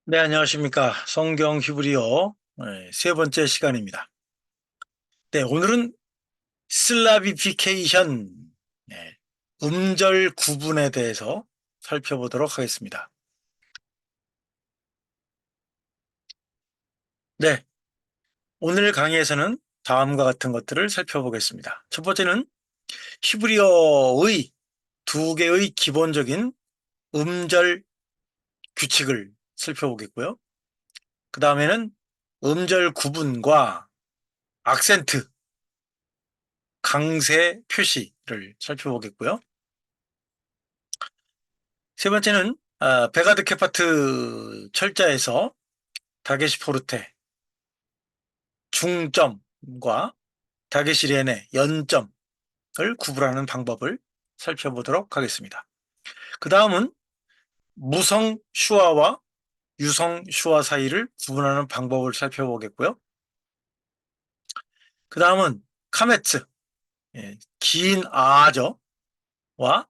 네, 안녕하십니까. 성경 히브리어 세 번째 시간입니다. 네, 오늘은 슬라비피케이션, 음절 구분에 대해서 살펴보도록 하겠습니다. 네, 오늘 강의에서는 다음과 같은 것들을 살펴보겠습니다. 첫 번째는 히브리어의 두 개의 기본적인 음절 규칙을 살펴보겠고요. 그 다음에는 음절 구분과 악센트, 강세 표시를 살펴보겠고요. 세 번째는 베가드 케파트 철자에서 다게시 포르테 중점과 다게시 레네 연점을 구분하는 방법을 살펴보도록 하겠습니다. 그 다음은 무성 슈아와 유성 슈아 사이를 구분하는 방법을 살펴보겠고요. 그 다음은 카메츠, 긴 아저와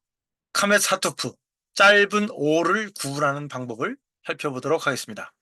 카메츠 하투프, 짧은 오를 구분하는 방법을 살펴보도록 하겠습니다.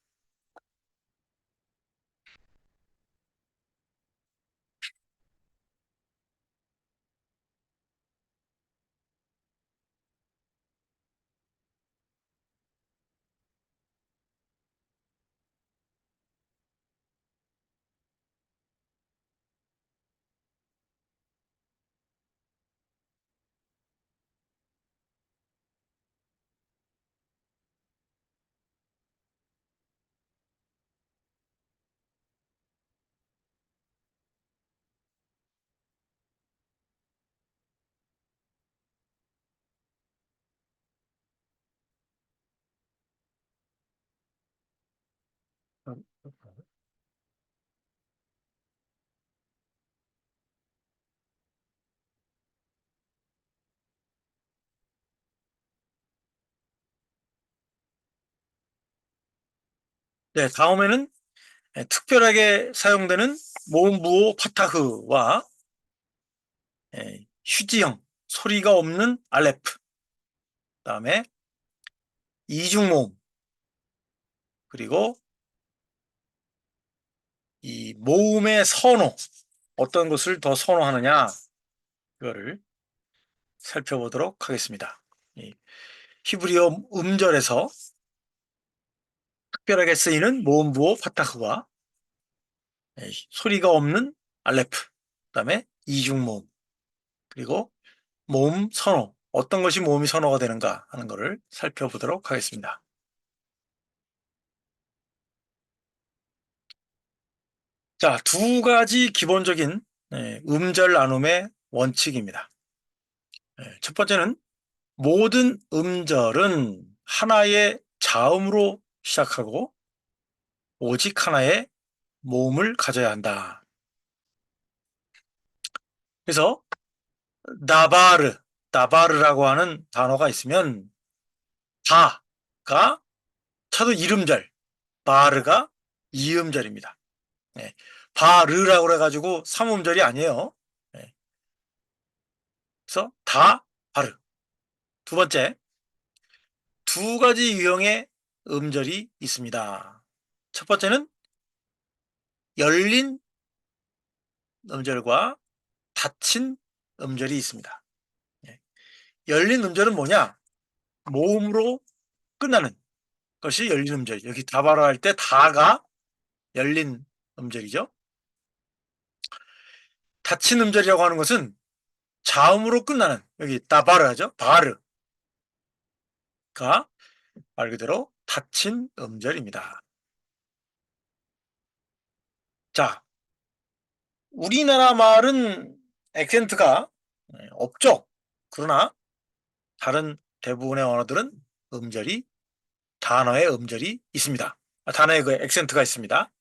네, 다음에는 특별하게 사용되는 모음부호 파타흐와 휴지형, 소리가 없는 알레프, 그다음에 이중모음, 그리고 이 모음의 선호, 어떤 것을 더 선호하느냐, 이거를 살펴보도록 하겠습니다. 히브리어 음절에서 특별하게 쓰이는 모음부호 파타흐와 소리가 없는 알레프, 그다음에 이중모음, 그리고 모음 선호, 어떤 것이 모음이 선호가 되는가 하는 것을 살펴보도록 하겠습니다. 자, 두 가지 기본적인 음절 나눔의 원칙입니다. 첫 번째는 모든 음절은 하나의 자음으로 시작하고 오직 하나의 모음을 가져야 한다. 그래서 나바르, 나바르라고 하는 단어가 있으면 다가 차도 이름절, 바르가 이음절입니다. 바르라고 해가지고 삼음절이 아니에요. 그래서 다, 바르. 두 번째, 두 가지 유형의 음절이 있습니다. 첫 번째는 열린 음절과 닫힌 음절이 있습니다. 열린 음절은 뭐냐? 모음으로 끝나는 것이 열린 음절. 여기 다바라 할 때 다가 열린 음절이죠. 닫힌 음절이라고 하는 것은 자음으로 끝나는, 여기 다바르 하죠. 바르가 말 그대로 닫힌 음절입니다. 자, 우리나라 말은 액센트가 없죠. 그러나 다른 대부분의 언어들은 음절이 단어의 음절이 있습니다. 단어의 그 액센트가 있습니다.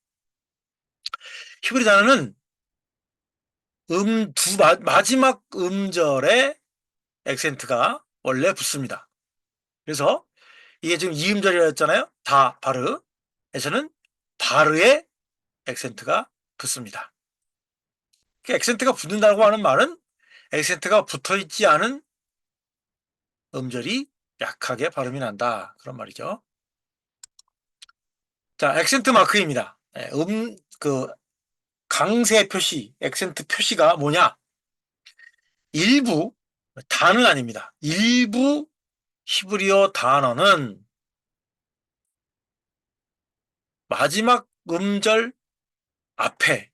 히브리 단어는 마지막 음절에 액센트가 원래 붙습니다. 그래서 이게 지금 이음절이라 했잖아요. 다 바르에서는 바르에 액센트가 붙습니다. 그 액센트가 붙는다고 하는 말은 액센트가 붙어 있지 않은 음절이 약하게 발음이 난다. 그런 말이죠. 자, 액센트 마크입니다. 예, 그 강세 표시, 액센트 표시가 뭐냐? 일부 단은 아닙니다. 일부 히브리어 단어는 마지막 음절 앞에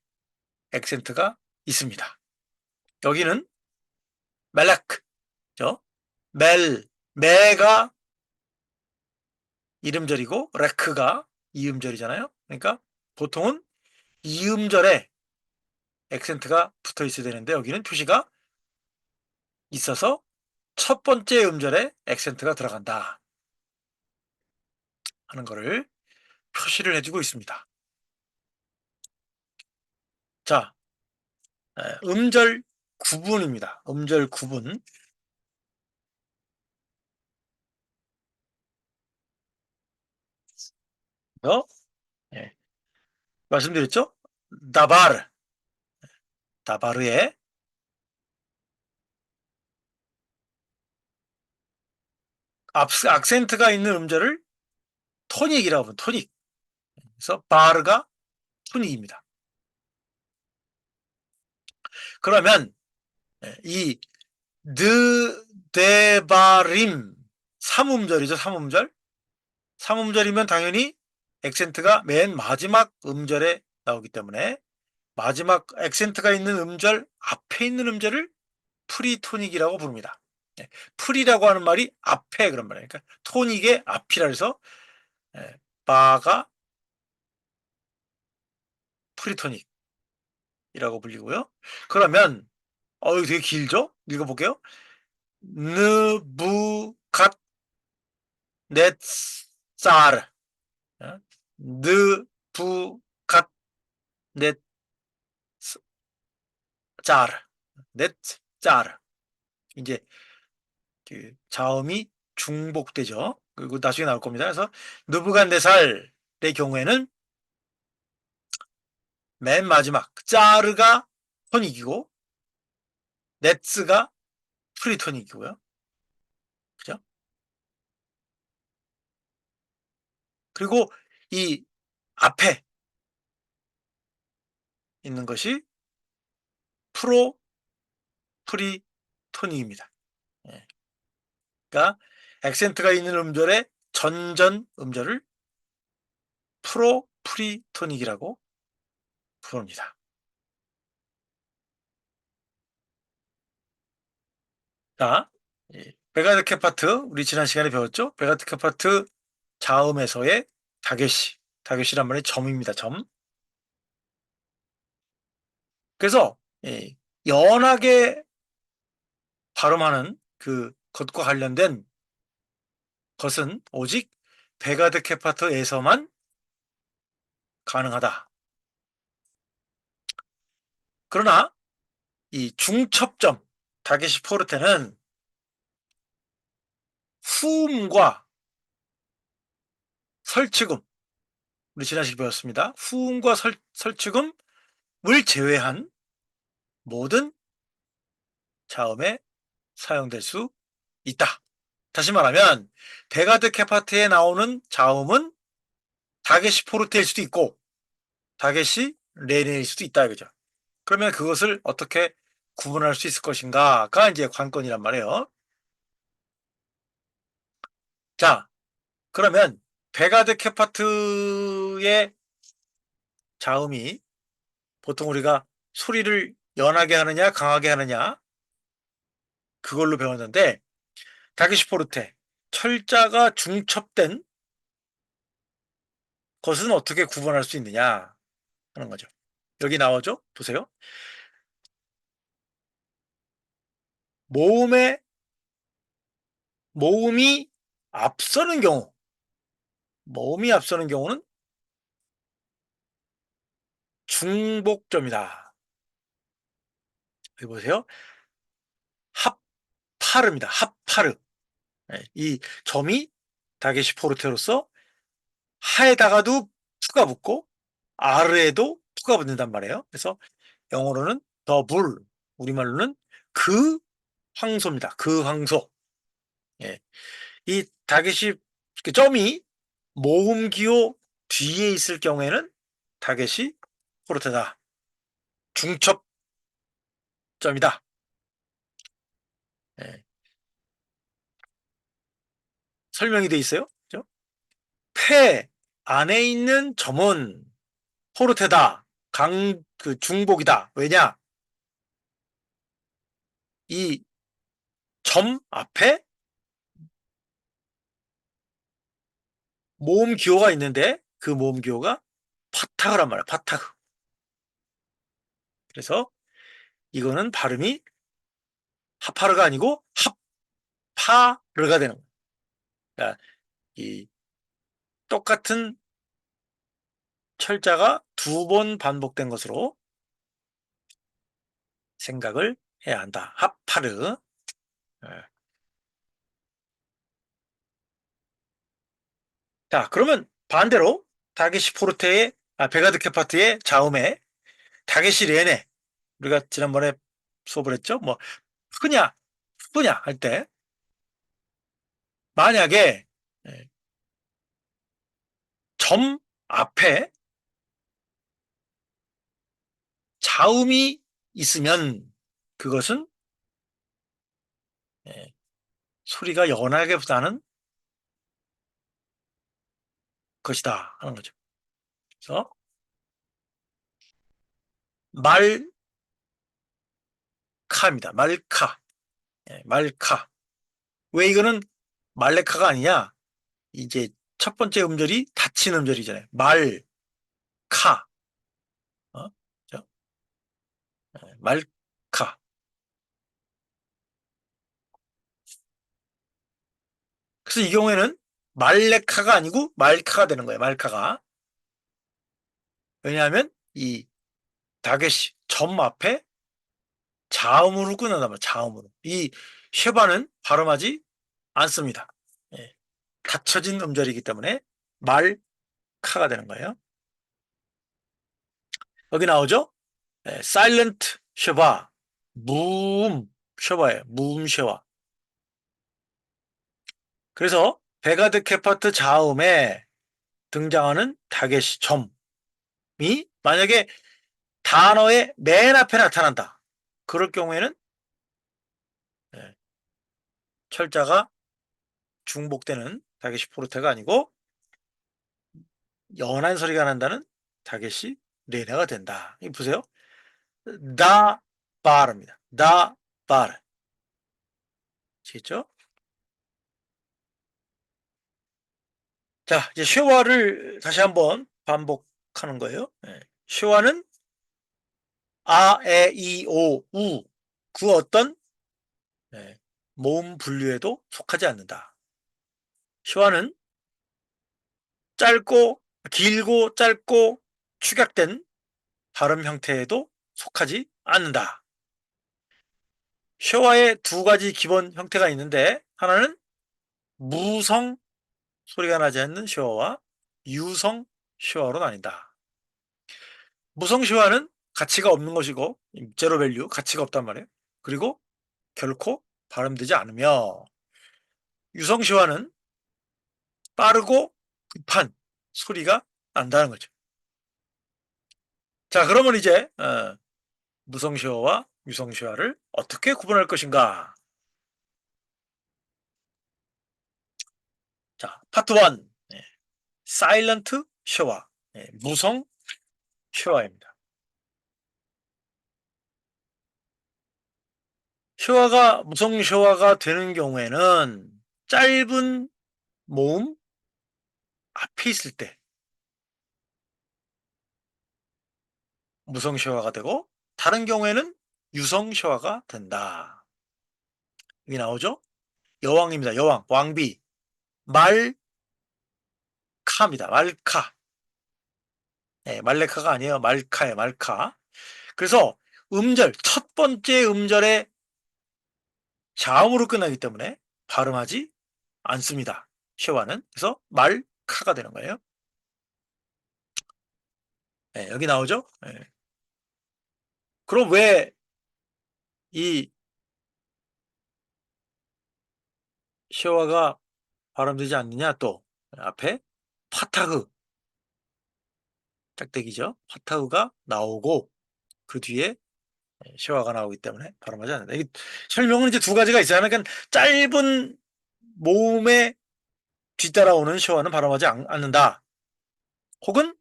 액센트가 있습니다. 여기는 멜렉죠. 메가 이음절이고 레크가 이음절이잖아요. 그러니까 보통은 이음절에 액센트가 붙어 있어야 되는데 여기는 표시가 있어서 첫 번째 음절에 액센트가 들어간다 하는 것을 표시를 해주고 있습니다. 자, 음절 구분입니다. 음절 구분. 예, 말씀드렸죠? 다바르, 다바르의 악센트가 있는 음절을 토닉이라고 하면 토닉. 그래서 바르가 토닉입니다. 그러면 이 느데바림 삼음절이죠. 삼음절. 삼음절이면 당연히 액센트가 맨 마지막 음절에 나오기 때문에 마지막 액센트가 있는 음절 앞에 있는 음절을 프리토닉이라고 부릅니다. 프리라고 하는 말이 앞에 그런 말이에요. 그러니까 토닉의 앞이라 해서 바가 프리토닉이라고 불리고요. 그러면 이거 되게 길죠? 읽어볼게요. 느부갓 넷사르 느부갓 넷자르 넷자르 이제 그 자음이 중복되죠. 그리고 나중에 나올 겁니다. 그래서 느부갓네살의 경우에는 맨 마지막 짜르가 토닉이고 넷스가 프리토닉이고요. 그죠? 그리고 이 앞에 있는 것이 프로 프리토닉입니다. 예. 그러니까 액센트가 있는 음절의 전전 음절을 프로 프리토닉이라고 부릅니다. 자, 베가드 케파트 우리 지난 시간에 배웠죠? 베가드 케파트 자음에서의 다게시, 다게시란 말이 점입니다. 점. 그래서 연하게 발음하는 그 것과 관련된 것은 오직 베가드 케파트에서만 가능하다. 그러나 이 중첩점 다게시 포르테는 후음과 설치금 우리 지난 시간에 배웠습니다. 후음과 설치금을 제외한 모든 자음에 사용될 수 있다. 다시 말하면 베가드 케파트에 나오는 자음은 다게시 포르테일 수도 있고 다게시 레네일 수도 있다 이거죠. 그러면 그것을 어떻게 구분할 수 있을 것인가가 이제 관건이란 말이에요. 자, 그러면 베가드 케파트의 자음이 보통 우리가 소리를 연하게 하느냐 강하게 하느냐 그걸로 배웠는데 다게시 포르테 철자가 중첩된 것은 어떻게 구분할 수 있느냐 하는 거죠. 여기 나오죠? 보세요. 모음의 모음이 앞서는 경우, 모음이 앞서는 경우는 중복점이다. 여기 보세요. 합파르입니다. 합파르. 이 점이 다게시 포르테로서 하에다가도 투가 붙고 아르에도 투가 붙는단 말이에요. 그래서 영어로는 더블, 우리말로는 그 황소입니다. 그 황소. 이 다게시 그 점이 모음 기호 뒤에 있을 경우에는 타겟이 포르테다. 중첩점이다. 예, 설명이 돼 있어요. 그죠? 폐 안에 있는 점은 포르테다. 중복이다. 왜냐? 이 점 앞에 모음 기호가 있는데 그 모음 기호가 파타그란 말이야. 파타그. 그래서 이거는 발음이 하파르가 아니고 하파르가 되는 거야. 그러니까 이 똑같은 철자가 두 번 반복된 것으로 생각을 해야 한다. 하파르. 예. 자, 그러면 반대로 다게시 포르테의 베가드 케파트의 자음에 다게시 레네, 우리가 지난번에 수업을 했죠. 뭐 크냐 푸냐 할 때 만약에 예, 점 앞에 자음이 있으면 그것은 예, 소리가 연하게보다는 것이다 하는 거죠. 그래서 말카입니다. 말카. 예, 말카. 왜 이거는 말레카가 아니냐? 이제 첫 번째 음절이 닫힌 음절이잖아요. 카. 어? 말카. 그래서 이 경우에는 말레카가 아니고 말카가 되는 거예요. 말카가. 왜냐하면 이 다게시 점 앞에 자음으로 끊어나면 자음으로. 이 쉐바는 발음하지 않습니다. 예. 닫혀진 음절이기 때문에 말카가 되는 거예요. 여기 나오죠? 예, 사일런트 쉐바, 무음 쉐바예요. 무음 쉐바. 그래서 베가드 케파트 자음에 등장하는 다게시 점이 만약에 단어의 맨 앞에 나타난다. 그럴 경우에는 예, 철자가 중복되는 다게시 포르테가 아니고 연한 소리가 난다는 다게시 레네가 된다. 이 보세요. 다 바르입니다. 다 바르. 아시겠죠? 자, 이제 쉐와를 다시 한번 반복하는 거예요. 예. 쉐와는 아, 에, 이, 오, 우 그 어떤 예, 모음 분류에도 속하지 않는다. 쉐와는 짧고 길고 짧고 축약된 발음 형태에도 속하지 않는다. 쉐와의 두 가지 기본 형태가 있는데 하나는 무성 소리가 나지 않는 쉐와와 유성 쉐와로 나뉜다. 무성 쉐와는 가치가 없는 것이고 제로 밸류 가치가 없단 말이에요. 그리고 결코 발음되지 않으며 유성 쉐와는 빠르고 급한 소리가 난다는 거죠. 자, 그러면 이제 무성 쉐와와 유성 쉐와를 어떻게 구분할 것인가? 자, 파트 1. 사일런트 쉐와. 무성 쉐와입니다. 쉐와가 무성 쉐와가 되는 경우에는 짧은 모음 앞에 있을 때 무성 쉐와가 되고 다른 경우에는 유성 쉐와가 된다. 여기 나오죠? 여왕입니다. 여왕, 왕비. 말카입니다. 말카. 말레카가 아니에요. 말카예요. 말카. 그래서 첫 번째 음절에 자음으로 끝나기 때문에 발음하지 않습니다. 쉐와는. 그래서 말카가 되는 거예요. 여기 나오죠? 그럼 왜 이 쉐와가 발음되지 않느냐 또 앞에 파타그 짝대기죠. 파타우가 나오고 그 뒤에 쉐와가 나오기 때문에 발음하지 않는다. 이게 설명은 이제 두 가지가 있어요. 그러니까 짧은 모음에 뒤따라오는 쉐와는 발음하지 않는다. 혹은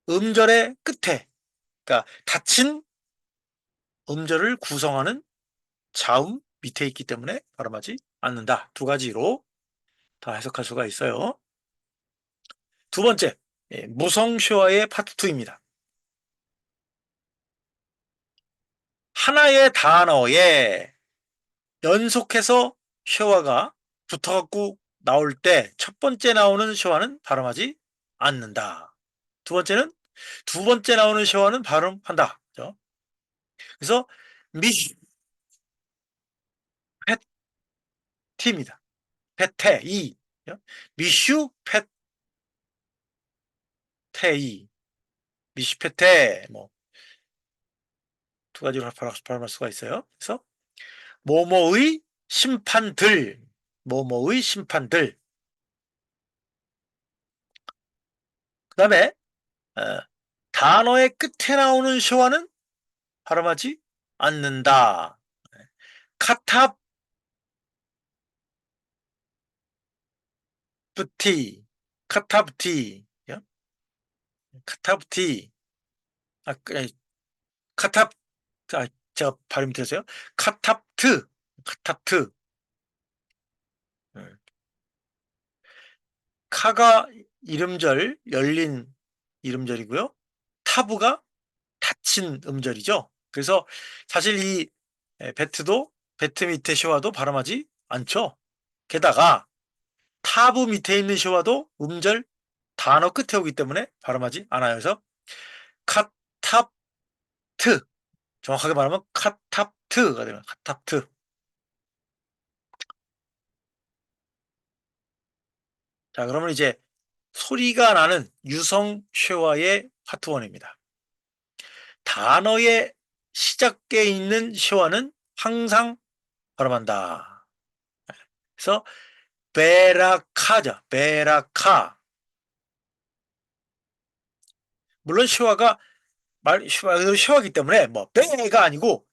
음절의 끝에, 그러니까 닫힌 음절을 구성하는 자음 밑에 있기 때문에 발음하지 않는다. 두 가지로 다 해석할 수가 있어요. 두 번째, 무성 쉐와의 파트 2입니다. 하나의 단어에 연속해서 쉐와가 붙어갖고 나올 때 첫 번째 나오는 쉐와는 발음하지 않는다. 두 번째는 두 번째 나오는 쉐와는 발음한다. 그죠? 그래서 미슈페티입니다. 페테 이 미슈페테이 미슈페테 뭐 두 가지로 발음할 수가 있어요. 그래서 뭐뭐의 심판들 뭐뭐의 심판들 그 다음에 단어의 끝에 나오는 쉐와는 발음하지 않는다. 카타프티, 카타프티, 카타프티, 카탑, 제가 발음 들으세요? 카탑트, 카탑트. 카가 이름절, 열린 이름절이고요. 타브가 닫힌 음절이죠. 그래서 사실 이 베트도, 베트 밑에 쉐와도 발음하지 않죠. 게다가 타브 밑에 있는 쉐와도 음절 단어 끝에 오기 때문에 발음하지 않아요. 그래서 카탑트, 정확하게 말하면 카탑트가 되면 카탑트. 자, 그러면 이제 소리가 나는 유성 쉐와의 파트 1입니다. 단어의 시작에 있는 쉐와는 항상 발음한다. 그래서 베라카죠. 베라카. 물론 쉐와가 쉐와기 때문에 뭐 베가 아니고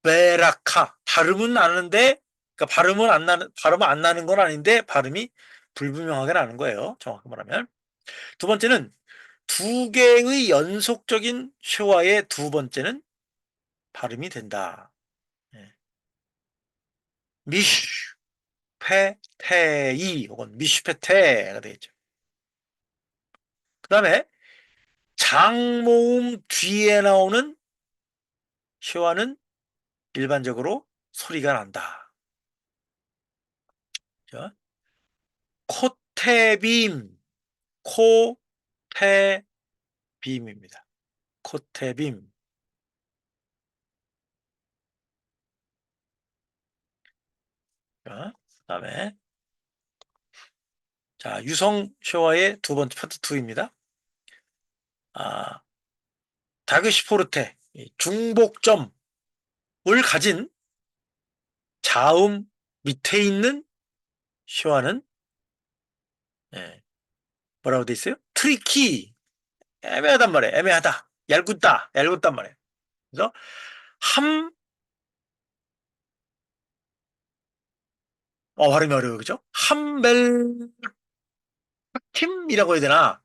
베라카. 발음은 나는데 그러니까 발음은 안 나는 건 아닌데 발음이 불분명하게 나는 거예요. 정확히 말하면. 두 번째는 두 개의 연속적인 쉐와의 두 번째는 발음이 된다. 미슈페테이 혹은 미슈페테가 되겠죠. 그 다음에 장모음 뒤에 나오는 쉐와는 일반적으로 소리가 난다. 자, 코테빔, 코테빔입니다. 코테빔. 자, 그다음에 자 유성 쉐와의 두 번째 파트 2입니다. 아, 다그시포르테 중복점을 가진 자음 밑에 있는 쉐와는 뭐라고 돼 있어요? 트리키 애매하단 말이에요. 애매하다. 얇다 말이에요. 그래서 함 발음이 어려워요. 그죠? 함멜킴이라고 해야 되나?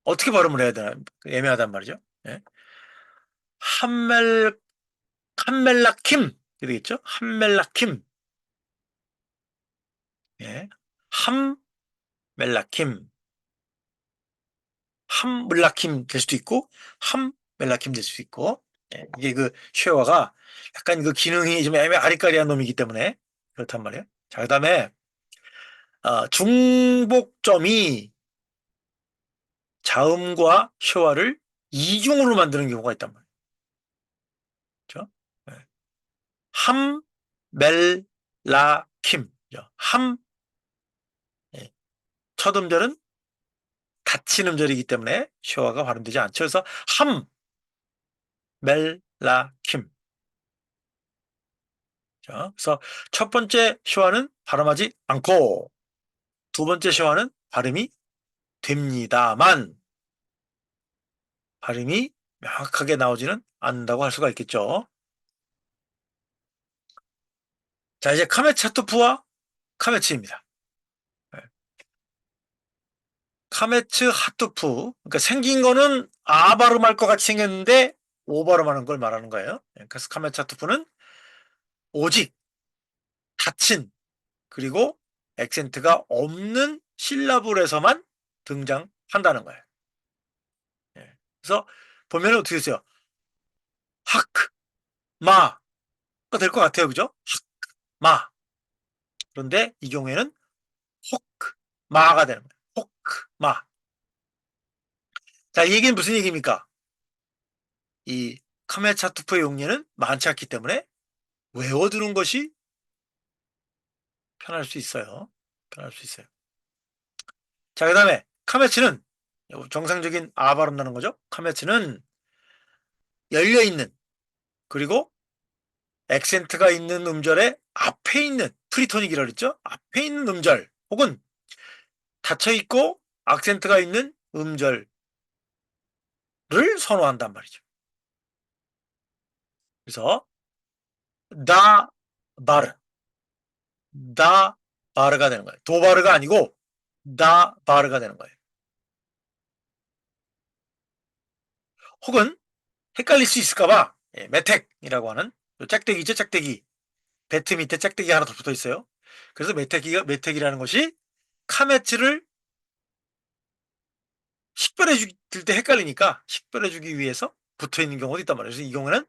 어떻게 발음을 해야 되나? 애매하단 말이죠. 예. 함멜, 함멜라킴. 이렇게 되겠죠? 함멜라킴. 예. 함멜라킴. 함멜라킴 될 수도 있고, 함멜라킴 될 수도 있고. 예. 이게 그 쉐어가 약간 그 기능이 좀 아리까리한 놈이기 때문에 그렇단 말이에요. 자, 그 다음에, 중복점이 자음과 쉐어를 이중으로 만드는 경우가 있단 말이에요. 그렇죠? 예. 함, 멜, 라, 킴. 함, 예. 첫 음절은 닫힌 음절이기 때문에 쉐어가 발음되지 않죠. 그래서 함, 멜, 라, 킴. 자, 그래서 첫 번째 쉐어는 발음하지 않고 두 번째 쉐어는 발음이 됩니다만 발음이 명확하게 나오지는 않는다고 할 수가 있겠죠. 자, 이제 카메차토프와 카메츠입니다. 네. 카메츠 하토프. 그러니까 생긴 거는 아 발음할 것 같이 생겼는데 오 발음하는 걸 말하는 거예요. 네, 그래서 카메차토프는 오직 닫힌 그리고 액센트가 없는 실라블에서만 등장한다는 거예요. 예. 그래서 보면 어떻게 되세요? 학, 마가 될 것 같아요. 그죠? 학, 마. 그런데 이 경우에는 호크, 마가 되는 거예요. 호크, 마. 자, 이 얘기는 무슨 얘기입니까? 이 카메차투프의 용례는 많지 않기 때문에 외워두는 것이 편할 수 있어요. 편할 수 있어요. 자, 그 다음에 카메츠는 정상적인 아 발음 나는 거죠. 카메츠는 열려있는 그리고 액센트가 있는 음절의 앞에 있는 프리토닉이라고 그랬죠? 앞에 있는 음절 혹은 닫혀있고 악센트가 있는 음절을 선호한단 말이죠. 그래서 다 바르, 다 바르가 되는 거예요. 도바르가 아니고 다 바르가 되는 거예요. 혹은 헷갈릴 수 있을까봐 메텍이라고 하는 짝대기 있죠? 짝대기. 배트 밑에 짝대기 하나 더 붙어 있어요. 그래서 메텍이라는 것이 카메츠를 식별해 줄 때 헷갈리니까 식별해 주기 위해서 붙어 있는 경우도 있단 말이에요. 그래서 이 경우에는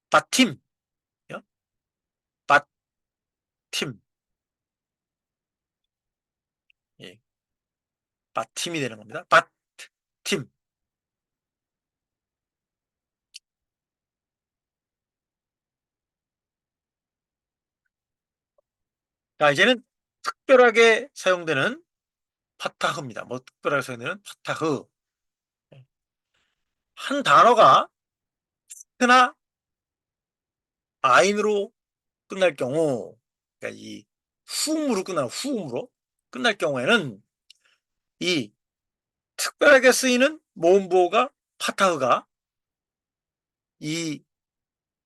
바팀, 바팀, 예, 바팀이 되는 겁니다. 바팀. 자, 이제는 특별하게 사용되는 파타흐입니다. 뭐 특별하게 사용되는 파타흐. 한 단어가 크나 아인으로 끝날 경우, 그러니까 이 후음으로 끝나는 후음으로 끝날 경우에는 이 특별하게 쓰이는 모음보호가 파타흐가 이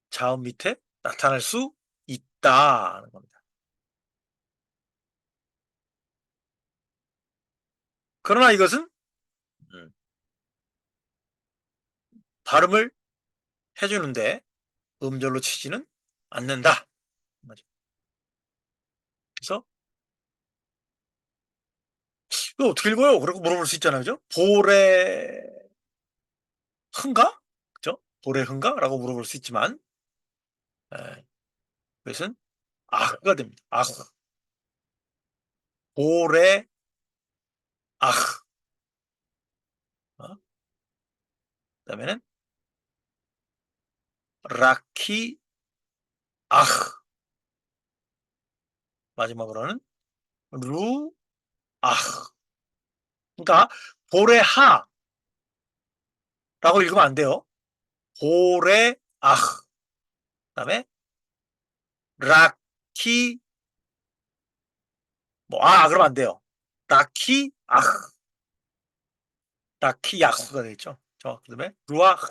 자음 밑에 나타날 수 있다는 겁니다. 그러나 이것은 음, 발음을 해주는데 음절로 치지는 않는다. 그래서 이거 어떻게 읽어요? 그렇게 물어볼 수 있잖아요. 그죠? 보레 흥가? 그죠? 보레 흥가? 라고 물어볼 수 있지만 에, 그것은 아흐가 됩니다. 아흐. 보레 아흐. 어? 그다음에는 라키 아흐. 마지막으로는 루 아흐. 그러니까 보레하라고 읽으면 안 돼요. 보레 아흐. 그다음에 라키 그러면 안 돼요. 라키 아흐. 라키 야흐가 되겠죠. 그다음에 루아흐.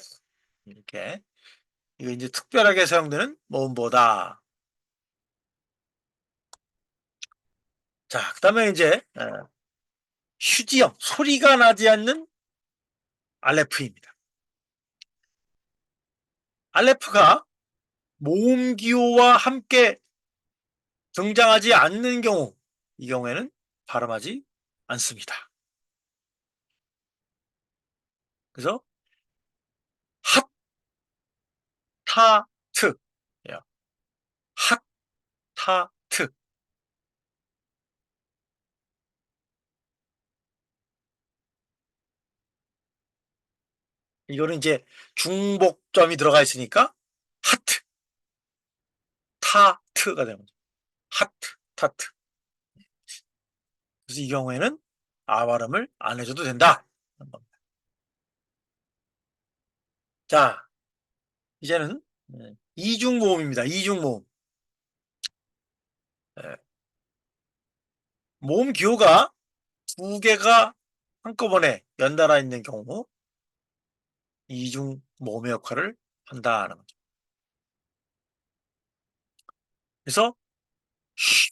이렇게 이거 이제 특별하게 사용되는 모음보다. 자, 그다음에 이제 휴지형 소리가 나지 않는 알레프입니다. 알레프가 모음 기호와 함께 등장하지 않는 경우, 이 경우에는 발음하지 않습니다. 그래서 핫타트, 핫타트. 이거는 이제 중복점이 들어가 있으니까 하트, 타트가 되는 거죠. 하트, 타트. 그래서 이 경우에는 아 발음을 안 해줘도 된다. 자, 이제는 이중모음입니다. 이중모음. 예, 모음 기호가 두 개가 한꺼번에 연달아 있는 경우 이중 모음의 역할을 한다는 거죠. 그래서 슈,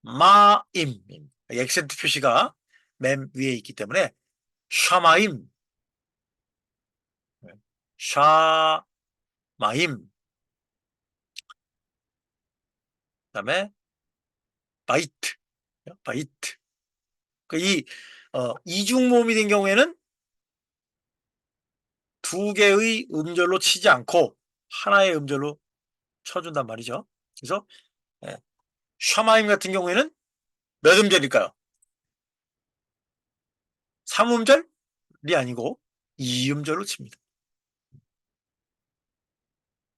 마임. 액센트 표시가 맨 위에 있기 때문에 샤마임, 샤마임. 그다음에 바이트, 바이트. 이 이중 모음이 된 경우에는 두 개의 음절로 치지 않고 하나의 음절로 쳐준단 말이죠. 그래서 예, 샤마임 같은 경우에는 몇 음절일까요? 3음절이 아니고 2음절로 칩니다.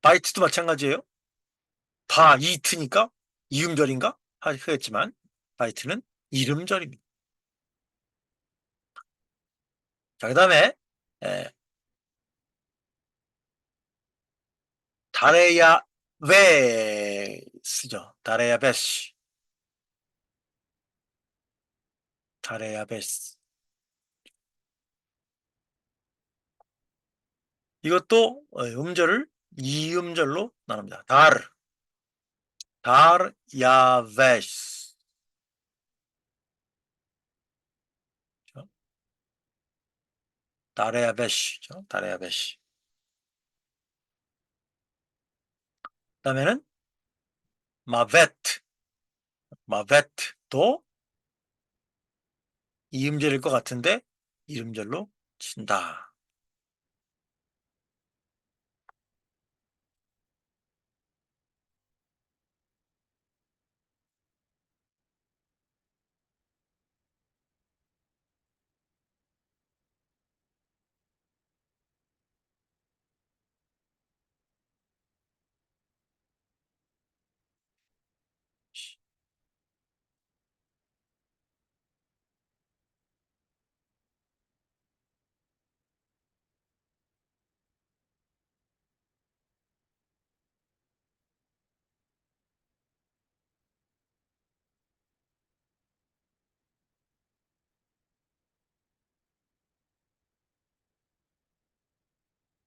바이트도 마찬가지예요. 바이트니까 2음절인가 하겠지만 바이트는 1음절입니다. 자, 그다음에 예, 다레야 베스죠. 다레야 베스, 다레야 베스. 이것도 음절을 2음절로 나눕니다. 다르야 베스. 다레야 베시죠. 다레야 베시. 그다음에는 마베트, 마베트도 2음절일 것 같은데 1음절로 친다.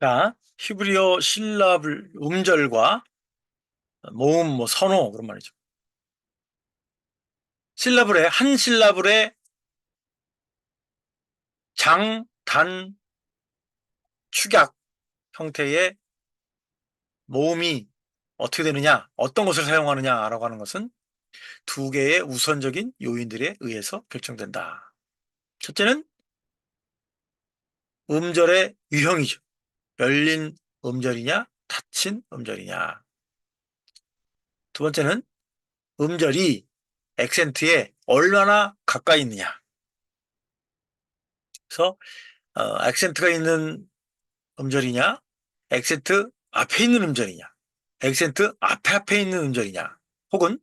자, 히브리어 실라블 음절과 모음, 뭐 선호 그런 말이죠. 실라블에 한 실라블에 장, 단, 축약 형태의 모음이 어떻게 되느냐, 어떤 것을 사용하느냐라고 하는 것은 두 개의 우선적인 요인들에 의해서 결정된다. 첫째는 음절의 유형이죠. 열린 음절이냐, 닫힌 음절이냐. 두 번째는 음절이 액센트에 얼마나 가까이 있느냐. 그래서 액센트가 있는 음절이냐, 액센트 앞에 있는 음절이냐, 액센트 앞에 있는 음절이냐, 혹은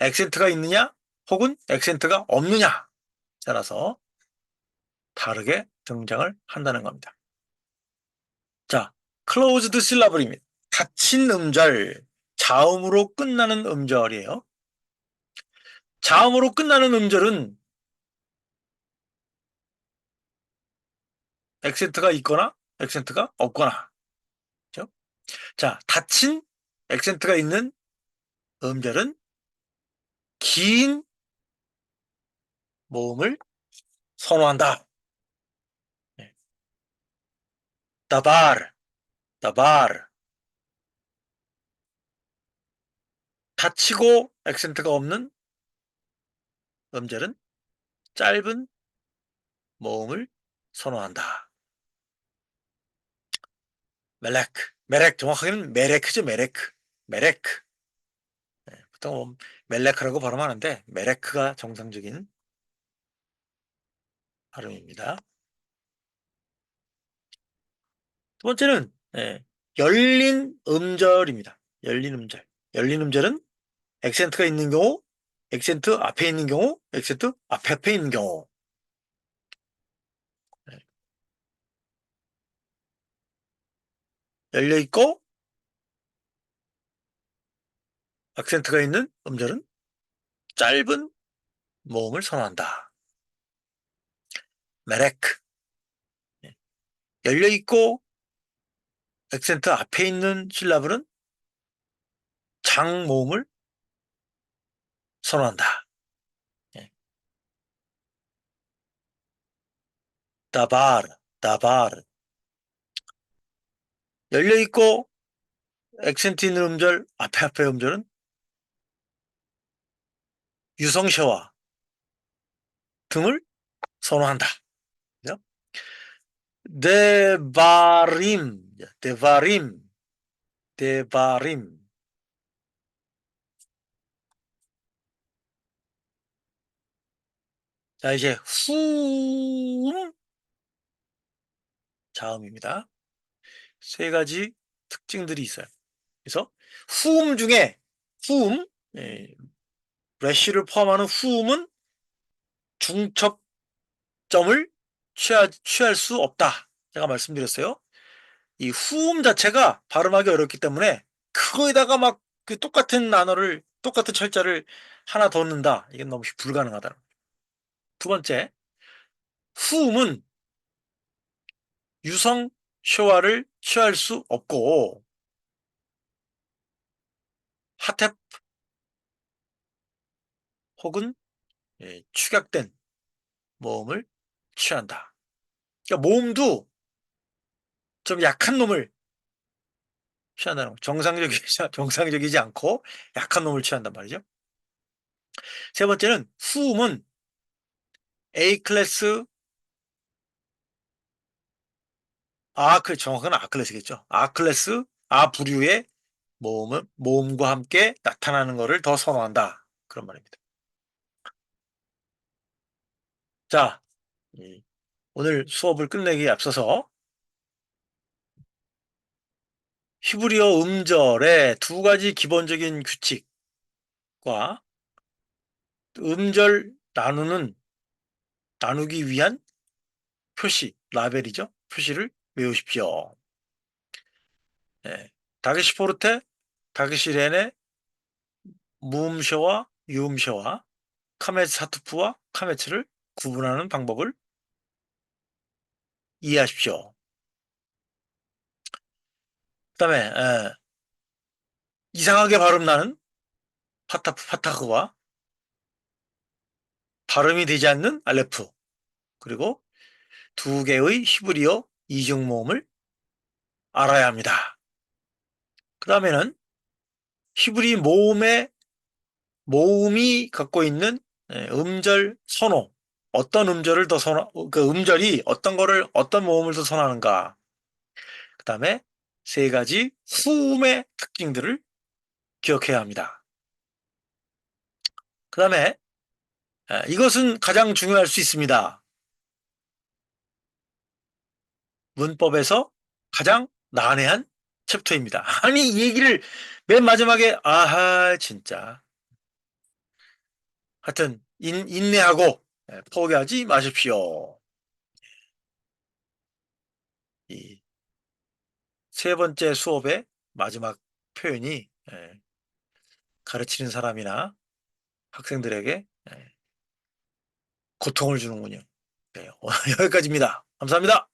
액센트가 있느냐, 혹은 액센트가 없느냐 따라서 다르게 등장을 한다는 겁니다. 자, closed syllable입니다. 닫힌 음절, 자음으로 끝나는 음절이에요. 자음으로 끝나는 음절은 액센트가 있거나 액센트가 없거나. 그렇죠? 자, 닫힌 액센트가 있는 음절은 긴 모음을 선호한다. 네. 다바르, 다바르. 닫히고 액센트가 없는 음절은 짧은 모음을 선호한다. 멜레크, 메렉, 정확하게는 메레크죠, 메레크. 메레크. 네, 보통 멜레크라고 발음하는데 메레크가 정상적인 발음입니다. 두 번째는 열린 음절입니다. 열린 음절. 열린 음절은 액센트가 있는 경우, 액센트 앞에 있는 경우, 액센트 앞에 있는 경우. 네, 열려 있고 액센트가 있는 음절은 짧은 모음을 선호한다. 메레크. 예. 열려 있고 액센트 앞에 있는 실라블은 장 모음을 선호한다. 예. 다바르, 다바르. 열려 있고 액센트 있는 음절, 앞에 음절은 유성시와 등을 선호한다. 그죠? 데바림, 데바림, 데바림. 자, 이제 후음 자음입니다. 세 가지 특징들이 있어요. 그래서 후음 중에 후음, 예, 래쉬를 포함하는 후음은 중첩점을 취할 수 없다. 제가 말씀드렸어요. 이 후음 자체가 발음하기 어렵기 때문에 그거에다가 막 그 똑같은 단어를 똑같은 철자를 하나 더 넣는다. 이게 너무 불가능하다. 두 번째, 후음은 유성 쉐와를 취할 수 없고 하텝 혹은 축약된 모음을 취한다. 그러니까 모음도 좀 약한 놈을 취한다는 거. 정상적이지 않고 약한 놈을 취한단 말이죠. 세 번째는 후음은 A 클래스 정확한 A 클래스겠죠. A 클래스 A 부류의 모음과 함께 나타나는 것을 더 선호한다. 그런 말입니다. 자, 오늘 수업을 끝내기에 앞서서 히브리어 음절의 두 가지 기본적인 규칙과 음절 나누기 위한 표시, 라벨이죠. 표시를 외우십시오. 예. 다게시포르테, 다게시렌의 무음셔와 유음셔와 카메츠 사투프와 카메츠를 구분하는 방법을 이해하십시오. 그다음에 이상하게 발음나는 파타프, 파타흐와 발음이 되지 않는 알레프 그리고 두 개의 히브리어 이중 모음을 알아야 합니다. 그 다음에는 히브리 모음이 갖고 있는 음절 선호 어떤 음절을 더 그 음절이 어떤 모음을 더 선호하는가 그 다음에 세 가지 후음의 특징들을 기억해야 합니다. 그 다음에 이것은 가장 중요할 수 있습니다. 문법에서 가장 난해한 챕터입니다. 아니 이 얘기를 맨 마지막에 아하 진짜 하여튼 인내하고 포기하지 마십시오. 이 세 번째 수업의 마지막 표현이 가르치는 사람이나 학생들에게 고통을 주는군요. 네, 여기까지입니다. 감사합니다.